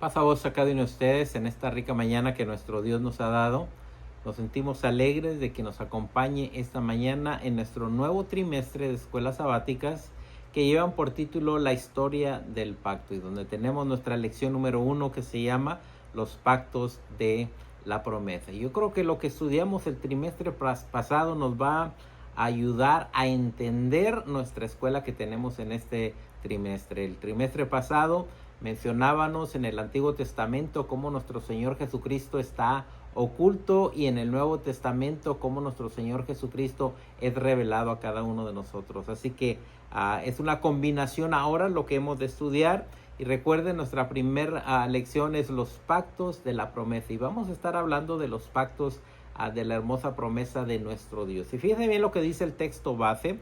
Paz a vos a cada uno de ustedes en esta rica mañana que nuestro Dios nos ha dado. Nos sentimos alegres de que nos acompañe esta mañana en nuestro nuevo trimestre de escuelas sabáticas que llevan por título La historia del pacto, y donde tenemos nuestra lección número 1 que se llama Los pactos de la promesa. Yo creo que lo que estudiamos el trimestre pasado nos va a ayudar a entender nuestra escuela que tenemos en este trimestre. El trimestre pasado mencionábamos en el Antiguo Testamento cómo nuestro Señor Jesucristo está oculto, y en el Nuevo Testamento cómo nuestro Señor Jesucristo es revelado a cada uno de nosotros. Así que es una combinación ahora lo que hemos de estudiar. Y recuerden, nuestra primera lección es los pactos de la promesa, y vamos a estar hablando de los pactos de la hermosa promesa de nuestro Dios. Y fíjense bien lo que dice el texto base.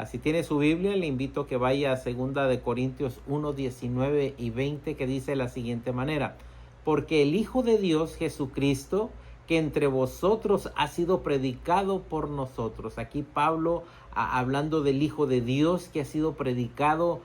Si tiene su Biblia, le invito a que vaya a 2 Corintios 1, 19 y 20, que dice de la siguiente manera: porque el Hijo de Dios, Jesucristo, que entre vosotros ha sido predicado por nosotros. Aquí Pablo, hablando del Hijo de Dios que ha sido predicado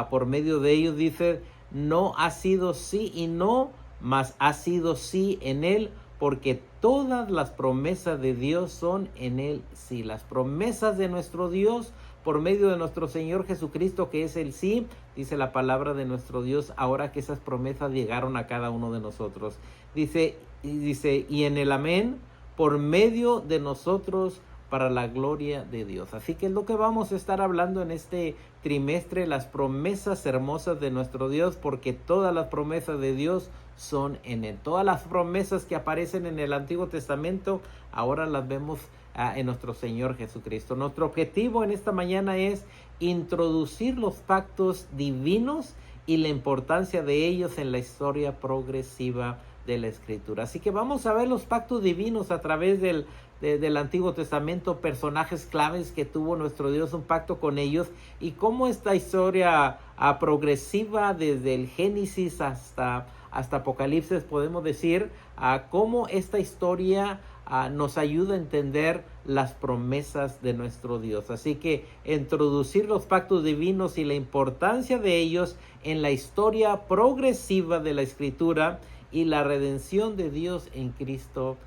por medio de ellos, dice: no ha sido sí y no, mas ha sido sí en él, porque todas las promesas de Dios son en él sí. Las promesas de nuestro Dios por medio de nuestro Señor Jesucristo, que es el sí, dice la palabra de nuestro Dios, ahora que esas promesas llegaron a cada uno de nosotros. Dice, y en el amén, por medio de nosotros, para la gloria de Dios. Así que es lo que vamos a estar hablando en este trimestre, las promesas hermosas de nuestro Dios, porque todas las promesas de Dios son en él. Todas las promesas que aparecen en el Antiguo Testamento, ahora las vemos en nuestro Señor Jesucristo. Nuestro objetivo en esta mañana es introducir los pactos divinos y la importancia de ellos en la historia progresiva de la Escritura. Así que vamos a ver los pactos divinos a través del Antiguo Testamento, personajes claves que tuvo nuestro Dios un pacto con ellos, y cómo esta historia progresiva desde el Génesis hasta Apocalipsis, podemos decir, cómo esta historia nos ayuda a entender las promesas de nuestro Dios. Así que introducir los pactos divinos y la importancia de ellos en la historia progresiva de la Escritura y la redención de Dios en Cristo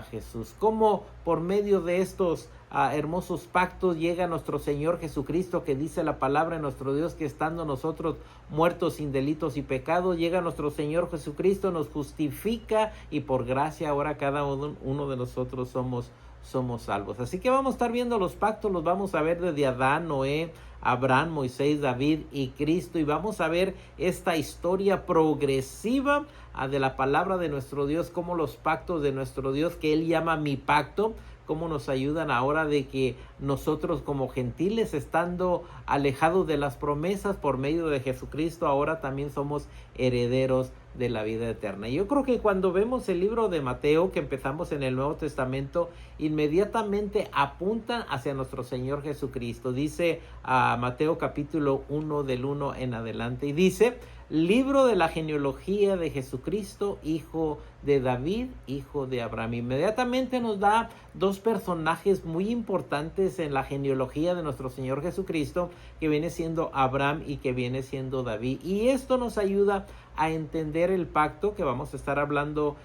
Jesús. Cómo por medio de estos hermosos pactos llega nuestro Señor Jesucristo, que dice la palabra de nuestro Dios que estando nosotros muertos sin delitos y pecados, llega nuestro Señor Jesucristo, nos justifica, y por gracia ahora cada uno de nosotros somos salvos. Así que vamos a estar viendo los pactos, los vamos a ver desde Adán, Noé, Abraham, Moisés, David y Cristo, y vamos a ver esta historia progresiva de la palabra de nuestro Dios, como los pactos de nuestro Dios, que Él llama mi pacto, cómo nos ayudan ahora de que nosotros como gentiles, estando alejados de las promesas por medio de Jesucristo, ahora también somos herederos de la vida eterna. Y yo creo que cuando vemos el libro de Mateo, que empezamos en el Nuevo Testamento, inmediatamente apuntan hacia nuestro Señor Jesucristo. Dice Mateo capítulo 1 del 1 en adelante, y dice: libro de la genealogía de Jesucristo, hijo de David, hijo de Abraham. Inmediatamente nos da dos personajes muy importantes en la genealogía de nuestro Señor Jesucristo, que viene siendo Abraham y que viene siendo David. Y esto nos ayuda a entender el pacto que vamos a estar hablando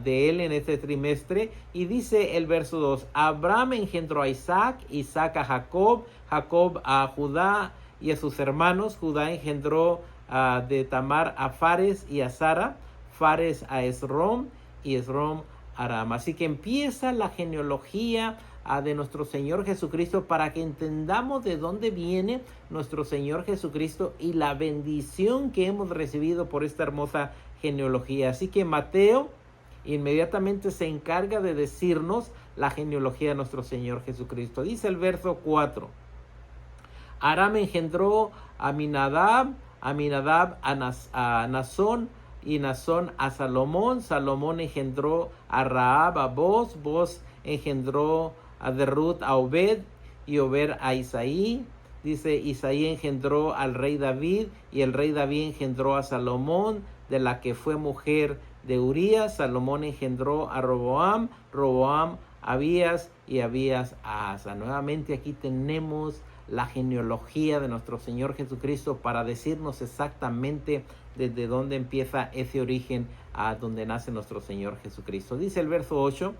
de él en este trimestre. Y dice el verso 2: Abraham engendró a Isaac, Isaac a Jacob, Jacob a Judá y a sus hermanos. Judá engendró de Tamar a Fares y a Sara, Fares a Esrom y Esrom a Aram. Así que empieza la genealogía de nuestro Señor Jesucristo, para que entendamos de dónde viene nuestro Señor Jesucristo y la bendición que hemos recibido por esta hermosa genealogía. Así que Mateo inmediatamente se encarga de decirnos la genealogía de nuestro Señor Jesucristo. Dice el verso 4: Aram engendró a Aminadab, Aminadab a Nazón, y Nazón a Salomón. Salomón engendró a Rahab, a Boz, Boz engendró de Ruth a Obed, y Obed a Isaí. Dice: Isaí engendró al rey David, y el rey David engendró a Salomón, de la que fue mujer de Urías. Salomón engendró a Roboam, Roboam a Abías, y Abías a Asa. Nuevamente aquí tenemos la genealogía de nuestro Señor Jesucristo para decirnos exactamente desde dónde empieza ese origen a donde nace nuestro Señor Jesucristo. Dice el verso 8,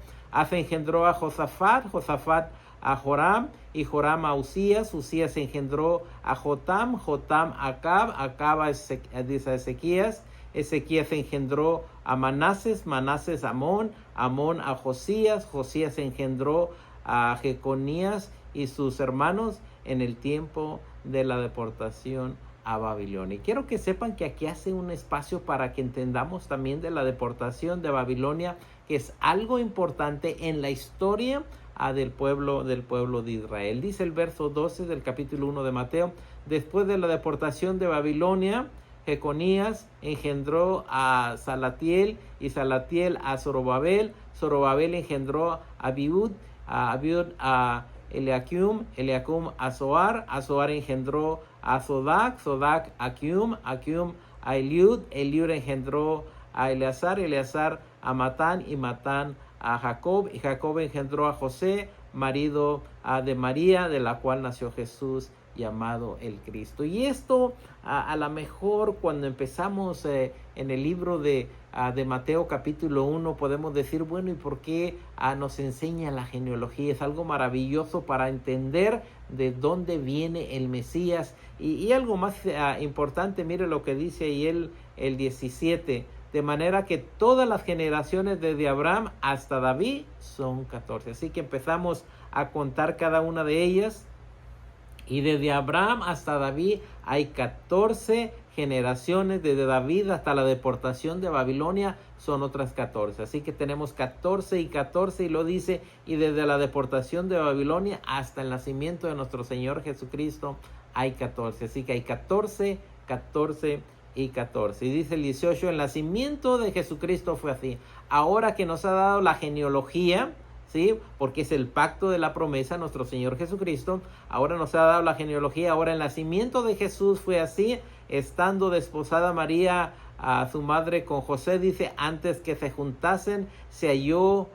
engendró a Josafat, Josafat a Joram, y Joram a Usías, Usías engendró a Jotam, Jotam a Acab, Acab a Ezequías, Ezequías engendró a Manases, Manases a Amón, Amón a Josías, Josías engendró a Jeconías y sus hermanos en el tiempo de la deportación a Babilonia. Y quiero que sepan que aquí hace un espacio para que entendamos también de la deportación de Babilonia, que es algo importante en la historia del pueblo de Israel. Dice el verso 12 del capítulo 1 de Mateo, después de la deportación de Babilonia, Jeconías engendró a Salatiel, y Salatiel a Zorobabel, Zorobabel engendró a Abiud a Eliakim, Eliakim a Zoar engendró a Zodac, Zodac a Akium, Akium a Eliud, Eliud engendró a Eleazar, Eleazar a Matán, y Matán a Jacob, y Jacob engendró a José, marido de María, de la cual nació Jesús, llamado el Cristo. Y esto a lo mejor cuando empezamos en el libro de Mateo capítulo 1 podemos decir, bueno, ¿y por qué nos enseña la genealogía? Es algo maravilloso para entender de dónde viene el Mesías. Y algo más importante, mire lo que dice ahí el 17, de manera que todas las generaciones desde Abraham hasta David son 14. Así que empezamos a contar cada una de ellas. Y desde Abraham hasta David hay 14 generaciones. Desde David hasta la deportación de Babilonia son otras 14. Así que tenemos 14 y 14, y lo dice, y desde la deportación de Babilonia hasta el nacimiento de nuestro Señor Jesucristo hay 14. Así que hay 14, 14 y 14. Y dice el 18, el nacimiento de Jesucristo fue así. Ahora que nos ha dado la genealogía, ¿sí? Porque es el pacto de la promesa, nuestro Señor Jesucristo. Ahora nos ha dado la genealogía. Ahora el nacimiento de Jesús fue así, estando desposada María a su madre con José, dice, antes que se juntasen, se halló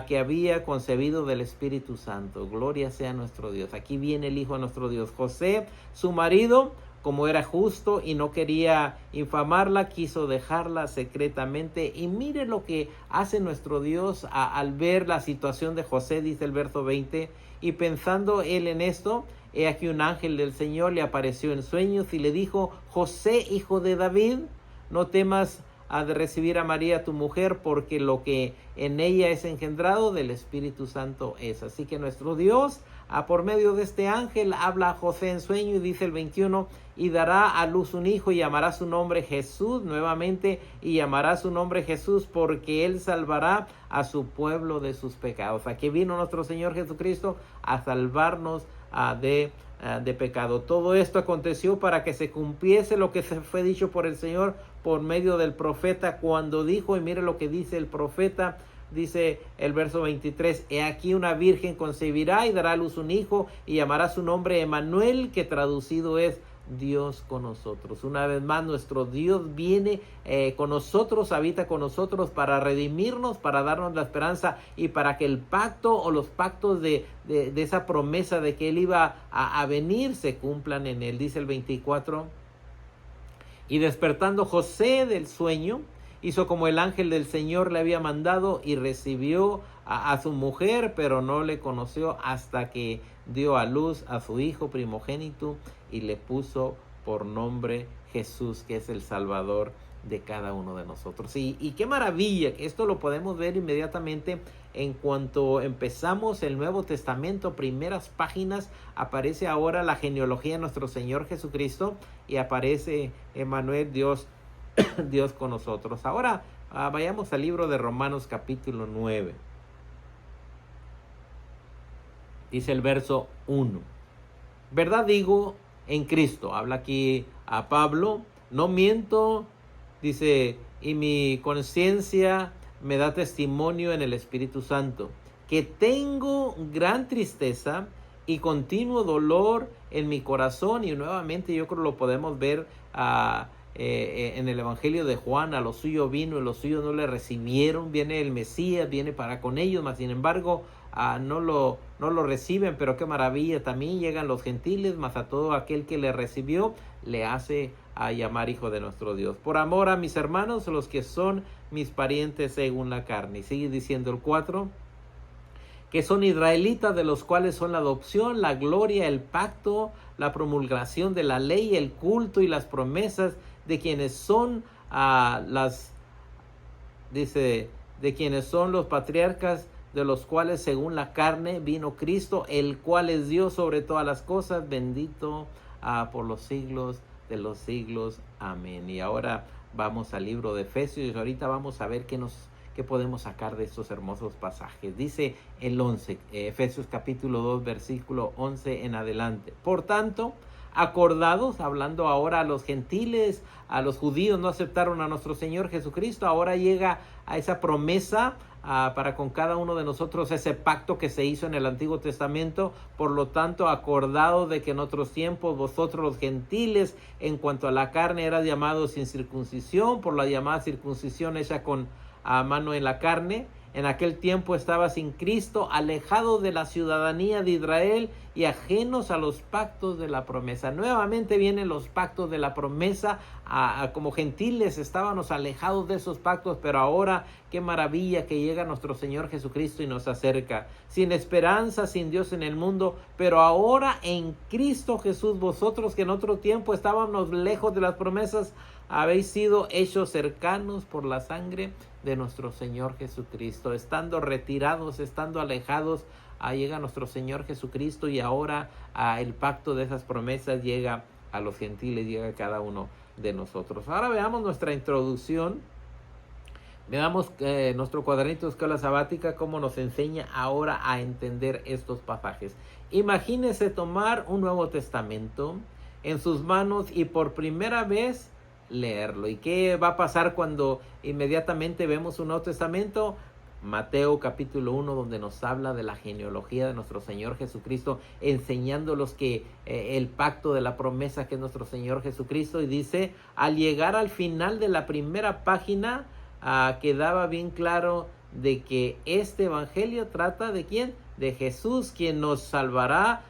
que había concebido del Espíritu Santo. Gloria sea nuestro Dios. Aquí viene el Hijo de nuestro Dios. José, su marido, como era justo y no quería infamarla, quiso dejarla secretamente. Y mire lo que hace nuestro Dios al ver la situación de José, dice el verso 20. Y pensando él en esto, he aquí un ángel del Señor le apareció en sueños y le dijo, José, hijo de David, no temas de recibir a María tu mujer, porque lo que en ella es engendrado del Espíritu Santo es. Así que nuestro Dios, por medio de este ángel, habla a José en sueño, y dice el 21, y dará a luz un hijo y llamará su nombre Jesús, nuevamente, y llamará su nombre Jesús, porque él salvará a su pueblo de sus pecados. Aquí vino nuestro Señor Jesucristo a salvarnos de pecado. Todo esto aconteció para que se cumpliese lo que se fue dicho por el Señor por medio del profeta, cuando dijo, y mire lo que dice el profeta, dice el verso 23, he aquí una virgen concebirá y dará a luz un hijo y llamará su nombre Emmanuel, que traducido es Dios con nosotros. Una vez más, nuestro Dios viene con nosotros, habita con nosotros para redimirnos, para darnos la esperanza y para que el pacto o los pactos de esa promesa de que Él iba a venir se cumplan en Él. Dice el 24, y despertando José del sueño, hizo como el ángel del Señor le había mandado y recibió a su mujer, pero no le conoció hasta que dio a luz a su hijo primogénito y le puso por nombre Jesús, que es el Salvador de cada uno de nosotros. Y qué maravilla, que esto lo podemos ver inmediatamente en cuanto empezamos el Nuevo Testamento, primeras páginas, aparece ahora la genealogía de nuestro Señor Jesucristo y aparece Emmanuel, Dios con nosotros. Ahora vayamos al libro de Romanos capítulo 9. Dice el verso 1. Verdad digo en Cristo. Habla aquí a Pablo. No miento, dice, y mi conciencia me da testimonio en el Espíritu Santo, que tengo gran tristeza y continuo dolor en mi corazón. Y nuevamente yo creo lo podemos ver en el Evangelio de Juan. A los suyos vino y los suyos no le recibieron. Viene el Mesías, viene para con ellos, mas sin embargo no lo reciben, pero qué maravilla, también llegan los gentiles, mas a todo aquel que le recibió, le hace a llamar hijo de nuestro Dios. Por amor a mis hermanos, los que son mis parientes según la carne. Y sigue diciendo el 4, que son israelitas, de los cuales son la adopción, la gloria, el pacto, la promulgación de la ley, el culto y las promesas, de quienes son de quienes son los patriarcas, de los cuales según la carne vino Cristo, el cual es Dios sobre todas las cosas, bendito por los siglos de los siglos. Amén. Y ahora vamos al libro de Efesios. Ahorita vamos a ver qué podemos sacar de estos hermosos pasajes. Dice el 11, Efesios capítulo 2, versículo 11 en adelante. Por tanto, acordados, hablando ahora a los gentiles, a los judíos, no aceptaron a nuestro Señor Jesucristo. Ahora llega a esa promesa para con cada uno de nosotros, ese pacto que se hizo en el Antiguo Testamento. Por lo tanto, acordados de que en otros tiempos vosotros los gentiles, en cuanto a la carne, eras llamados sin circuncisión, por la llamada circuncisión hecha con mano en la carne. En aquel tiempo estaba sin Cristo, alejados de la ciudadanía de Israel y ajenos a los pactos de la promesa. Nuevamente vienen los pactos de la promesa. Como gentiles estábamos alejados de esos pactos, pero ahora qué maravilla que llega nuestro Señor Jesucristo y nos acerca. Sin esperanza, sin Dios en el mundo, pero ahora en Cristo Jesús, vosotros que en otro tiempo estábamos lejos de las promesas, habéis sido hechos cercanos por la sangre de nuestro Señor Jesucristo. Estando retirados, estando alejados, llega nuestro Señor Jesucristo, y ahora el pacto de esas promesas llega a los gentiles, llega a cada uno de nosotros. Ahora veamos nuestra introducción. Veamos nuestro cuadernito de escuela sabática, cómo nos enseña ahora a entender estos pasajes. Imagínese tomar un Nuevo Testamento en sus manos y por primera vez leerlo. ¿Y qué va a pasar cuando inmediatamente vemos un Nuevo Testamento? Mateo capítulo 1, donde nos habla de la genealogía de nuestro Señor Jesucristo, enseñándolos que el pacto de la promesa que es nuestro Señor Jesucristo. Y dice, al llegar al final de la primera página, quedaba bien claro de que este evangelio trata de ¿quién? De Jesús, quien nos salvará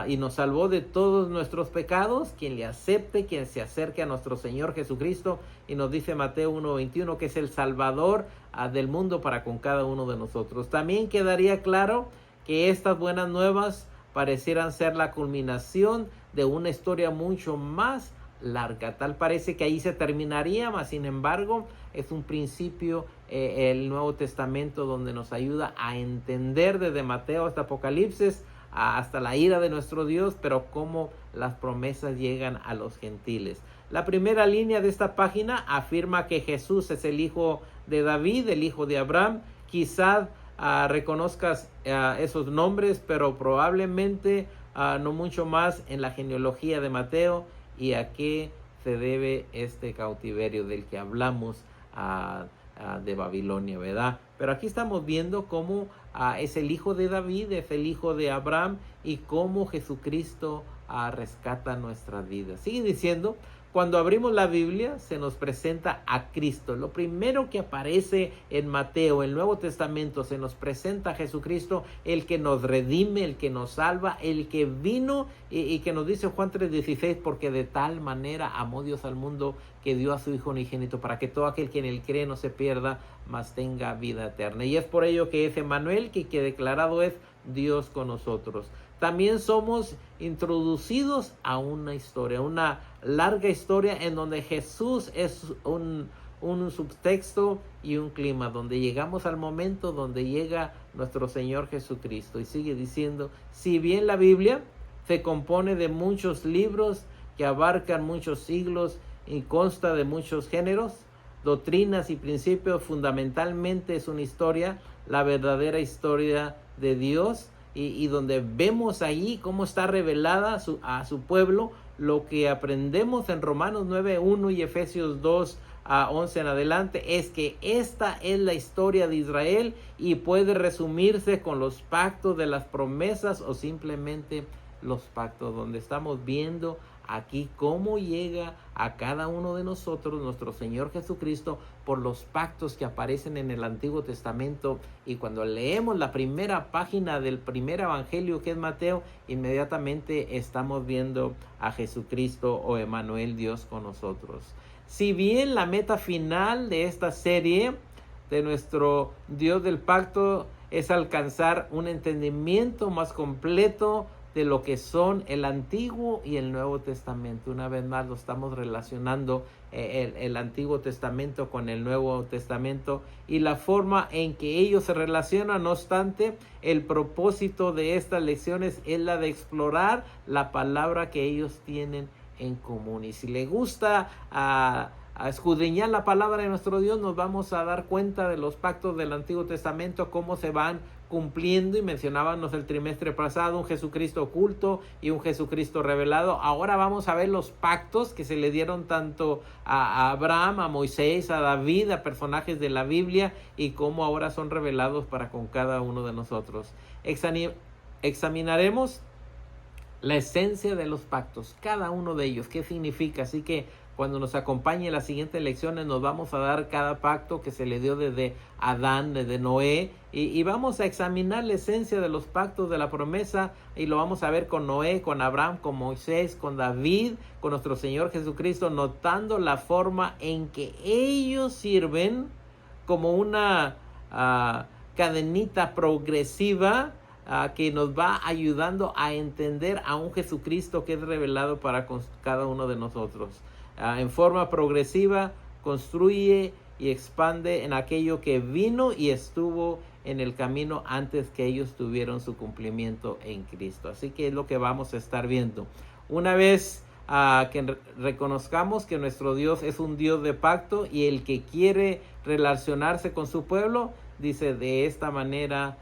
y nos salvó de todos nuestros pecados, quien le acepte, quien se acerque a nuestro Señor Jesucristo. Y nos dice Mateo 1:21 que es el Salvador del mundo para con cada uno de nosotros. También quedaría claro que estas buenas nuevas parecieran ser la culminación de una historia mucho más larga. Tal parece que ahí se terminaría, mas sin embargo es un principio, el Nuevo Testamento, donde nos ayuda a entender desde Mateo hasta Apocalipsis, hasta la ira de nuestro Dios, pero cómo las promesas llegan a los gentiles. La primera línea de esta página afirma que Jesús es el hijo de David, el hijo de Abraham. Quizás reconozcas esos nombres, pero probablemente no mucho más en la genealogía de Mateo y a qué se debe este cautiverio del que hablamos de Babilonia, ¿verdad? Pero aquí estamos viendo cómo es el hijo de David, es el hijo de Abraham, y cómo Jesucristo rescata nuestras vidas. Sigue diciendo, cuando abrimos la Biblia se nos presenta a Cristo. Lo primero que aparece en Mateo, el Nuevo Testamento, se nos presenta a Jesucristo, el que nos redime, el que nos salva, el que vino y que nos dice Juan 3:16, porque de tal manera amó Dios al mundo que dio a su Hijo unigénito, para que todo aquel que en él cree no se pierda, mas tenga vida eterna. Y es por ello que es Emmanuel, que declarado es Dios con nosotros. También somos introducidos a una historia, una larga historia en donde Jesús es un subtexto y un clima, donde llegamos al momento donde llega nuestro Señor Jesucristo. Y sigue diciendo, si bien la Biblia se compone de muchos libros que abarcan muchos siglos y consta de muchos géneros, doctrinas y principios, fundamentalmente es una historia, la verdadera historia de Dios, y donde vemos allí cómo está revelada a su pueblo. Lo que aprendemos en Romanos 9:1 y Efesios 2:11 en adelante es que esta es la historia de Israel y puede resumirse con los pactos de las promesas o simplemente los pactos, donde estamos viendo aquí cómo llega a cada uno de nosotros nuestro Señor Jesucristo por los pactos que aparecen en el Antiguo Testamento. Y cuando leemos la primera página del primer evangelio, que es Mateo, inmediatamente estamos viendo a Jesucristo o Emmanuel, Dios con nosotros. Si bien la meta final de esta serie de nuestro Dios del pacto es alcanzar un entendimiento más completo de lo que son el Antiguo y el Nuevo Testamento. Una vez más lo estamos relacionando el Antiguo Testamento con el Nuevo Testamento y la forma en que ellos se relacionan. No obstante, el propósito de estas lecciones es la de explorar la palabra que ellos tienen en común. Y si le gusta a escudriñar la palabra de nuestro Dios, nos vamos a dar cuenta de los pactos del Antiguo Testamento, cómo se van cumpliendo. Y mencionábamos el trimestre pasado un Jesucristo oculto y un Jesucristo revelado. Ahora vamos a ver los pactos que se le dieron tanto a Abraham, a Moisés, a David, a personajes de la Biblia, y cómo ahora son revelados para con cada uno de nosotros. Examinaremos la esencia de los pactos, cada uno de ellos, qué significa. Así que cuando nos acompañe en las siguientes lecciones nos vamos a dar cada pacto que se le dio desde Adán, desde Noé, y vamos a examinar la esencia de los pactos de la promesa, y lo vamos a ver con Noé, con Abraham, con Moisés, con David, con nuestro Señor Jesucristo, notando la forma en que ellos sirven como una cadenita progresiva que nos va ayudando a entender a un Jesucristo que es revelado para cada uno de nosotros. En forma progresiva construye y expande en aquello que vino y estuvo en el camino antes que ellos tuvieron su cumplimiento en Cristo. Así que es lo que vamos a estar viendo. Una vez que reconozcamos que nuestro Dios es un Dios de pacto y el que quiere relacionarse con su pueblo, dice de esta manera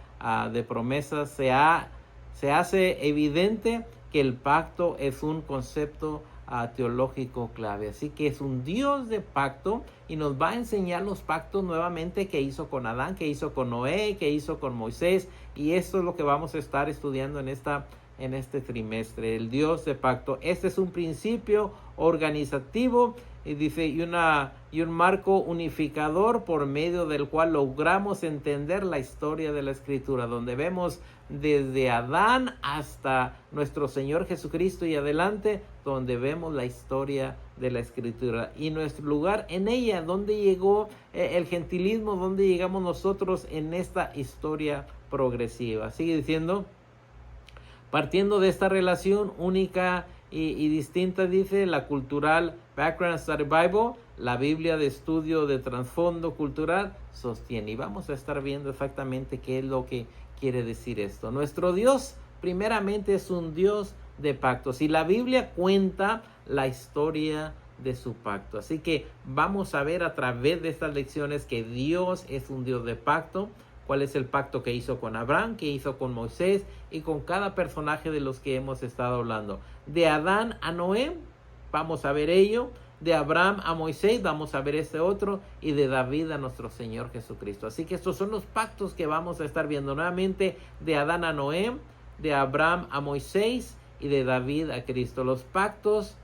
de promesas, se hace evidente que el pacto es un concepto teológico clave. Así que es un Dios de pacto y nos va a enseñar los pactos nuevamente que hizo con Adán, que hizo con Noé, que hizo con Moisés, y esto es lo que vamos a estar estudiando en este trimestre, el Dios de pacto. Este es un principio organizativo y dice y un marco unificador por medio del cual logramos entender la historia de la Escritura, donde vemos desde Adán hasta nuestro Señor Jesucristo y adelante, donde vemos la historia de la Escritura y nuestro lugar en ella, donde llegó el gentilismo, donde llegamos nosotros en esta historia progresiva. Sigue diciendo, partiendo de esta relación única y distinta, dice, la cultural Background Study Bible, la Biblia de estudio de trasfondo cultural, sostiene. Y vamos a estar viendo exactamente qué es lo que quiere decir esto. Nuestro Dios, primeramente, es un Dios de pactos. Y la Biblia cuenta la historia de su pacto. Así que vamos a ver a través de estas lecciones que Dios es un Dios de pacto. ¿Cuál es el pacto que hizo con Abraham, que hizo con Moisés y con cada personaje de los que hemos estado hablando? De Adán a Noé, vamos a ver ello. De Abraham a Moisés, vamos a ver este otro. Y de David a nuestro Señor Jesucristo. Así que estos son los pactos que vamos a estar viendo nuevamente. De Adán a Noé, de Abraham a Moisés y de David a Cristo. Los pactos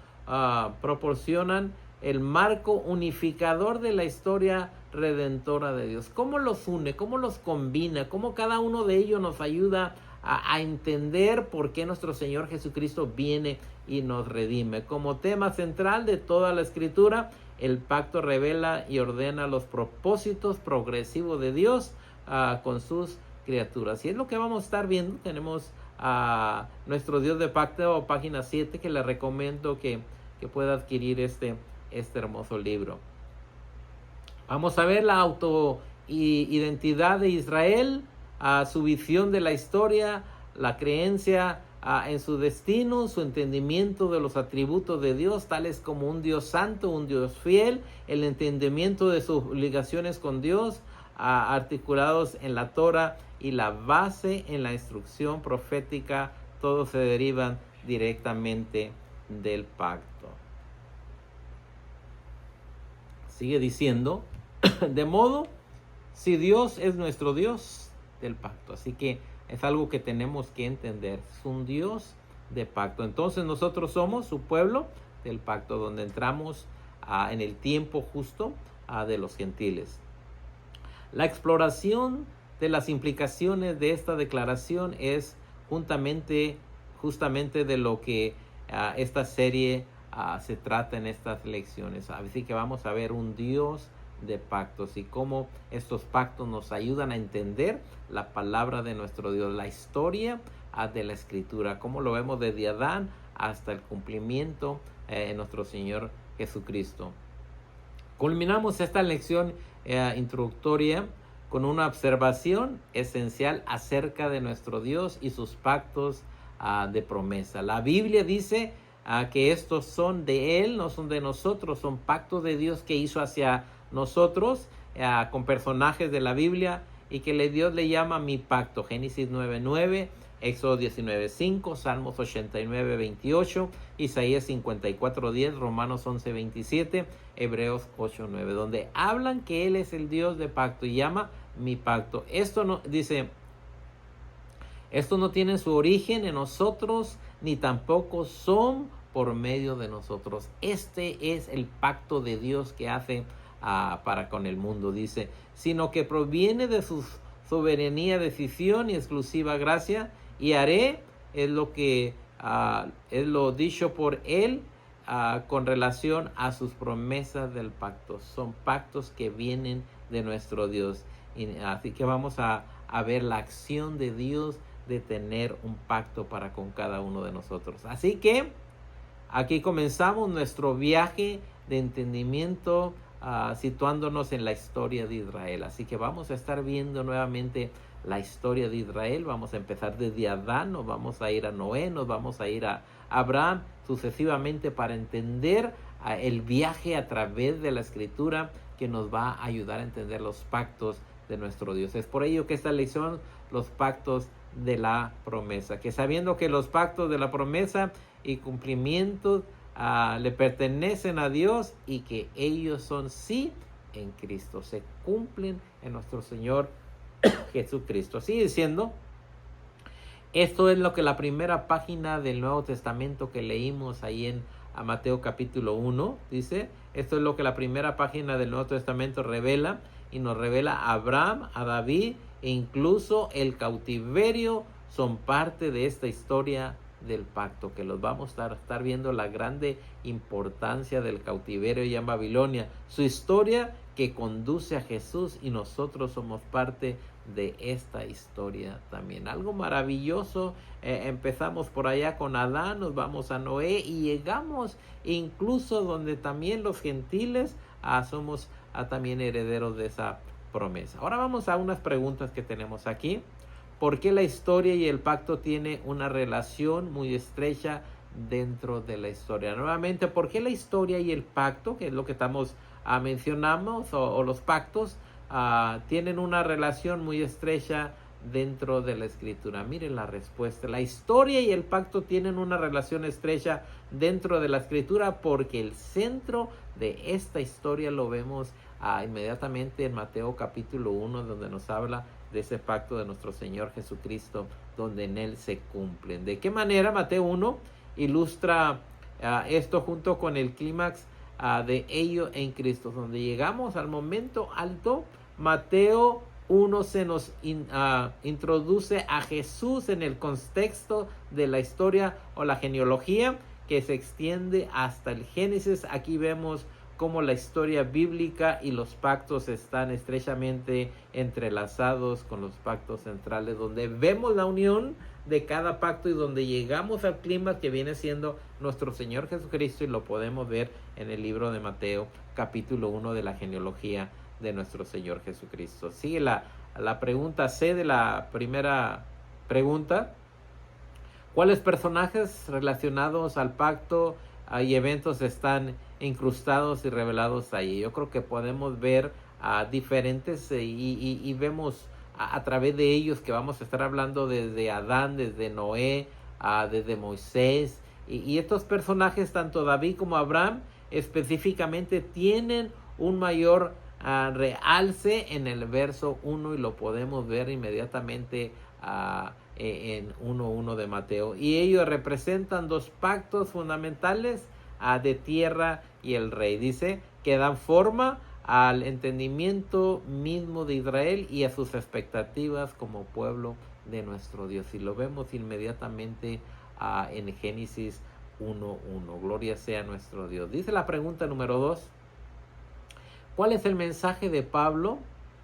proporcionan el marco unificador de la historia redentora de Dios. ¿Cómo los une? ¿Cómo los combina? ¿Cómo cada uno de ellos nos ayuda a entender por qué nuestro Señor Jesucristo viene y nos redime? Como tema central de toda la Escritura, el pacto revela y ordena los propósitos progresivos de Dios con sus criaturas. Y es lo que vamos a estar viendo. Tenemos a nuestro Dios de pacto, página 7, que le recomiendo que pueda adquirir este hermoso libro. Vamos a ver la autoidentidad de Israel, su visión de la historia, la creencia en su destino, su entendimiento de los atributos de Dios, tales como un Dios santo, un Dios fiel, el entendimiento de sus obligaciones con Dios, articulados en la Torah, y la base en la instrucción profética. Todos se derivan directamente del pacto. Sigue diciendo, de modo, si Dios es nuestro Dios del pacto. Así que es algo que tenemos que entender. Es un Dios de pacto. Entonces nosotros somos su pueblo del pacto, donde entramos en el tiempo justo de los gentiles. La exploración de las implicaciones de esta declaración es justamente de lo que esta serie se trata en estas lecciones. Así que vamos a ver un Dios de pactos y cómo estos pactos nos ayudan a entender la palabra de nuestro Dios, la historia de la Escritura, cómo lo vemos desde Adán hasta el cumplimiento en nuestro Señor Jesucristo. Culminamos esta lección introductoria con una observación esencial acerca de nuestro Dios y sus pactos de promesa. La Biblia dice que estos son de Él, no son de nosotros, son pactos de Dios que hizo hacia nosotros con personajes de la Biblia y que Dios le llama mi pacto. Génesis 9:9, Éxodo 19:5, Salmos 89:28, Isaías 54:10, Romanos 11:27, Hebreos 8:9, donde hablan que Él es el Dios de pacto y llama mi pacto. Esto no tiene su origen en nosotros, ni tampoco son por medio de nosotros. Este es el pacto de Dios que hace para con el mundo, dice, sino que proviene de su soberanía, decisión y exclusiva gracia, y haré es lo dicho por Él con relación a sus promesas del pacto. Son pactos que vienen de nuestro Dios. Así que vamos a ver la acción de Dios de tener un pacto para con cada uno de nosotros. Así que aquí comenzamos nuestro viaje de entendimiento, situándonos en la historia de Israel. Así que vamos a estar viendo nuevamente la historia de Israel. Vamos a empezar desde Adán, nos vamos a ir a Noé, nos vamos a ir a Abraham, sucesivamente, para entender el viaje a través de la Escritura que nos va a ayudar a entender los pactos de nuestro Dios. Es por ello que esta lección, los pactos de la promesa, que sabiendo que los pactos de la promesa y cumplimientos le pertenecen a Dios y que ellos son sí en Cristo, se cumplen en nuestro Señor Jesucristo. Sigue diciendo, esto es lo que la primera página del Nuevo Testamento que leímos ahí en Mateo capítulo 1, dice, esto es lo que la primera página del Nuevo Testamento revela, y nos revela a Abraham, a David, e incluso el cautiverio son parte de esta historia del pacto, que los vamos a estar viendo la grande importancia del cautiverio ya en Babilonia, su historia que conduce a Jesús, y nosotros somos parte de esta historia también. Algo maravilloso. Empezamos por allá con Adán, nos vamos a Noé y llegamos incluso donde también los gentiles somos también herederos de esa promesa. Ahora vamos a unas preguntas que tenemos aquí. ¿Por qué la historia y el pacto tienen una relación muy estrecha dentro de la historia? Nuevamente, ¿por qué la historia y el pacto, que es lo que estamos mencionamos, o los pactos, tienen una relación muy estrecha dentro de la Escritura? Miren la respuesta. La historia y el pacto tienen una relación estrecha dentro de la Escritura porque el centro de esta historia lo vemos inmediatamente en Mateo capítulo 1, donde nos habla de ese pacto de nuestro Señor Jesucristo, donde en Él se cumplen. ¿De qué manera Mateo 1 ilustra esto junto con el clímax de ello en Cristo? Donde llegamos al momento alto, Mateo 1 se nos introduce a Jesús en el contexto de la historia o la genealogía que se extiende hasta el Génesis. Aquí vemos cómo la historia bíblica y los pactos están estrechamente entrelazados con los pactos centrales, donde vemos la unión de cada pacto y donde llegamos al clima que viene siendo nuestro Señor Jesucristo, y lo podemos ver en el libro de Mateo capítulo 1 de la genealogía de nuestro Señor Jesucristo. Sigue la pregunta C de la primera pregunta. ¿Cuáles personajes relacionados al pacto y eventos están incrustados y revelados ahí? Yo creo que podemos ver diferentes y vemos a través de ellos que vamos a estar hablando desde Adán, desde Noé, desde Moisés, y estos personajes, tanto David como Abraham específicamente, tienen un mayor realce en el verso 1, y lo podemos ver inmediatamente en 1:1 de Mateo. Y ellos representan dos pactos fundamentales de tierra y el rey. Dice que dan forma al entendimiento mismo de Israel y a sus expectativas como pueblo de nuestro Dios. Y lo vemos inmediatamente en Génesis 1:1. Gloria sea nuestro Dios. Dice la pregunta número 2. ¿Cuál es el mensaje de Pablo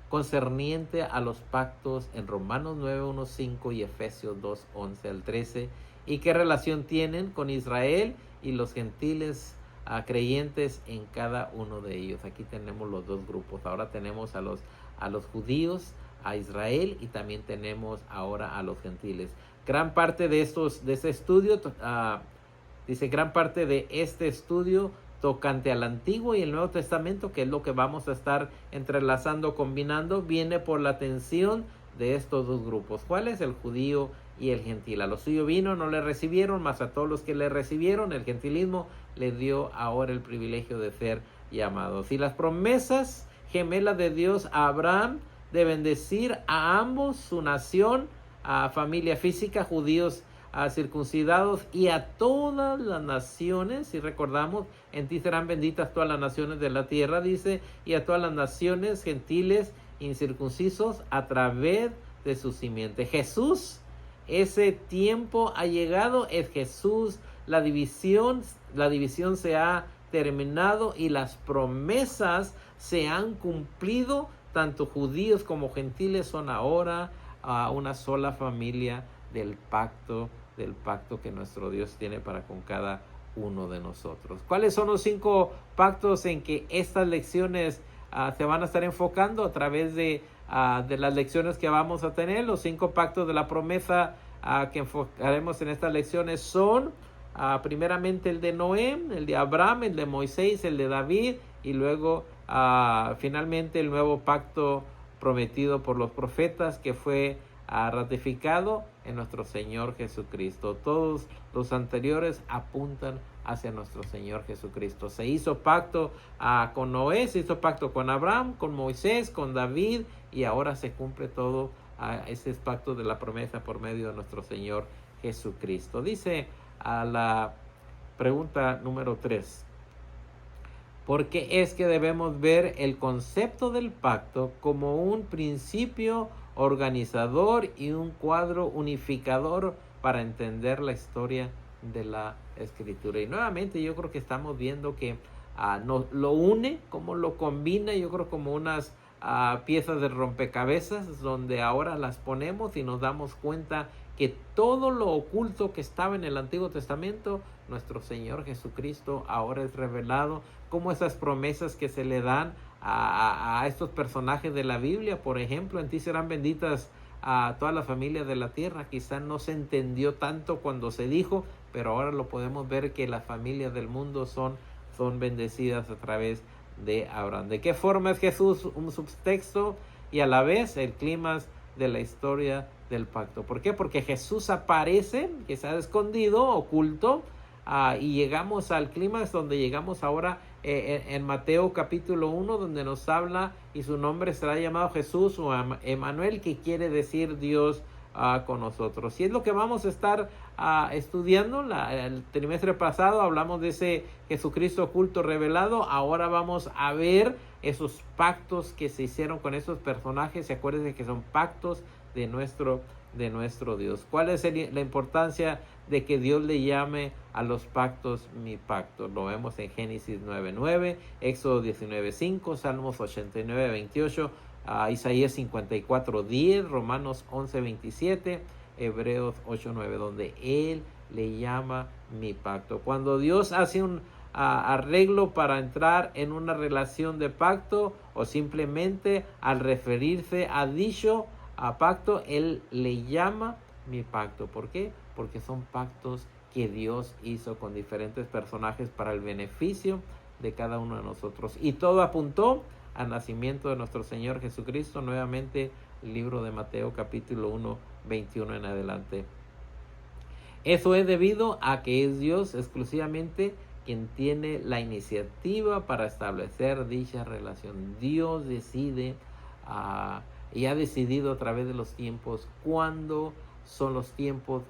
concerniente a los pactos en Romanos 9:1-5 y Efesios 2:11-13? ¿Y qué relación tienen con Israel y los gentiles creyentes en cada uno de ellos? Aquí tenemos los dos grupos. Ahora tenemos a los judíos, a Israel, y también tenemos ahora a los gentiles. Gran parte de este estudio, gran parte de este estudio tocante al Antiguo y el Nuevo Testamento, que es lo que vamos a estar entrelazando, combinando, viene por la atención de estos dos grupos. ¿Cuál es? El judío y el gentil. A los suyos vino, no le recibieron, mas a todos los que le recibieron, el gentilismo les dio ahora el privilegio de ser llamados. Y las promesas gemelas de Dios a Abraham de bendecir a ambos, su nación, a familia física, judíos circuncidados, y a todas las naciones. Si recordamos, en ti serán benditas todas las naciones de la tierra, dice, y a todas las naciones gentiles incircuncisos a través de su simiente. Jesús, ese tiempo ha llegado, es Jesús, la división se ha terminado y las promesas se han cumplido. Tanto judíos como gentiles son ahora una sola familia del pacto que nuestro Dios tiene para con cada uno de nosotros. ¿Cuáles son los 5 pactos en que estas lecciones se van a estar enfocando a través de las lecciones que vamos a tener? Los 5 pactos de la promesa que enfocaremos en estas lecciones son primeramente el de Noé, el de Abraham, el de Moisés, el de David, y luego finalmente el nuevo pacto prometido por los profetas, que fue ratificado en nuestro Señor Jesucristo. Todos los anteriores apuntan hacia nuestro Señor Jesucristo. Se hizo pacto con Noé, se hizo pacto con Abraham, con Moisés, con David, y ahora se cumple todo ese pacto de la promesa por medio de nuestro Señor Jesucristo. Dice la pregunta número 3. ¿Por qué es que debemos ver el concepto del pacto como un principio organizador y un cuadro unificador para entender la historia de la Escritura? Y nuevamente yo creo que estamos viendo que nos lo une, como lo combina, yo creo como unas piezas de rompecabezas, donde ahora las ponemos y nos damos cuenta que todo lo oculto que estaba en el Antiguo Testamento, nuestro Señor Jesucristo ahora es revelado, como esas promesas que se le dan a estos personajes de la Biblia. Por ejemplo, en ti serán benditas a todas las familias de la tierra. Quizás no se entendió tanto cuando se dijo, pero ahora lo podemos ver que las familias del mundo son bendecidas a través de Abraham. ¿De qué forma es Jesús un subtexto y a la vez el clímax de la historia del pacto? ¿Por qué? Porque Jesús aparece, que se ha escondido, oculto, y llegamos al clímax donde llegamos ahora en Mateo capítulo 1, donde nos habla, y su nombre será llamado Jesús o Emmanuel, que quiere decir Dios con nosotros. Y es lo que vamos a estar estudiando. El trimestre pasado hablamos de ese Jesucristo oculto revelado. Ahora vamos a ver esos pactos que se hicieron con esos personajes. Se acuerden que son pactos de nuestro Dios. ¿Cuál es la importancia de que Dios le llame a los pactos mi pacto? Lo vemos en Génesis 9:9, Éxodo 19:5, Salmos 89:28, Isaías 54:10, Romanos 11:27, Hebreos 8:9, donde Él le llama mi pacto. Cuando Dios hace un arreglo para entrar en una relación de pacto, o simplemente al referirse a dicho pacto, Él le llama mi pacto. ¿Por qué? Porque son pactos que Dios hizo con diferentes personajes para el beneficio de cada uno de nosotros. Y todo apuntó al nacimiento de nuestro Señor Jesucristo. Nuevamente, el libro de Mateo capítulo 1, 21 en adelante. Eso es debido a que es Dios exclusivamente quien tiene la iniciativa para establecer dicha relación. Dios decide y ha decidido a través de los tiempos cuándo son los tiempos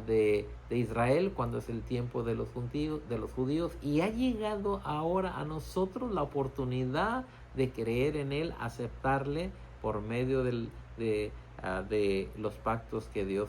de Israel, cuando es el tiempo de los judíos, y ha llegado ahora a nosotros la oportunidad de creer en Él, aceptarle por medio de los pactos que Dios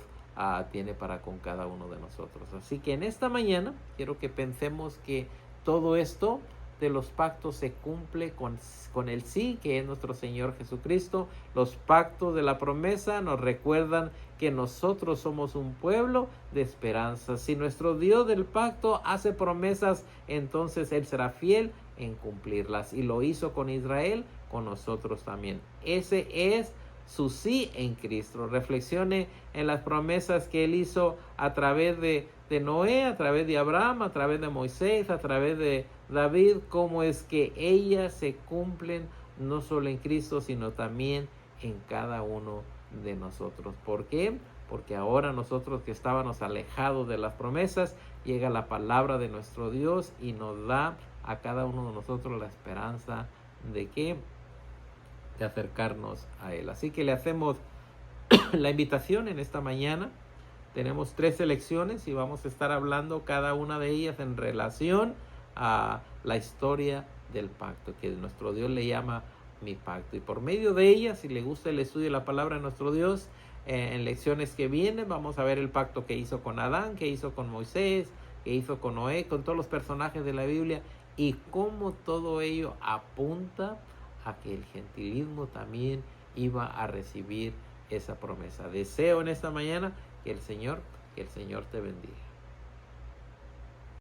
tiene para con cada uno de nosotros. Así que en esta mañana quiero que pensemos que todo esto de los pactos se cumple con el sí, que es nuestro Señor Jesucristo. Los pactos de la promesa nos recuerdan que nosotros somos un pueblo de esperanza. Si nuestro Dios del pacto hace promesas, entonces Él será fiel en cumplirlas. Y lo hizo con Israel, con nosotros también. Ese es su sí en Cristo. Reflexione en las promesas que Él hizo a través de Noé, a través de Abraham, a través de Moisés, a través de David, cómo es que ellas se cumplen no solo en Cristo, sino también en cada uno de nosotros. ¿Por qué? Porque ahora nosotros que estábamos alejados de las promesas, llega la palabra de nuestro Dios y nos da a cada uno de nosotros la esperanza de que de acercarnos a Él. Así que le hacemos la invitación en esta mañana. Tenemos 3 elecciones y vamos a estar hablando cada una de ellas en relación a la historia del pacto, que nuestro Dios le llama mi pacto. Y por medio de ellas, si le gusta el estudio de la palabra de nuestro Dios, en lecciones que vienen vamos a ver el pacto que hizo con Adán, que hizo con Moisés, que hizo con Noé, con todos los personajes de la Biblia, y cómo todo ello apunta a que el gentilismo también iba a recibir esa promesa. Deseo en esta mañana que el Señor te bendiga.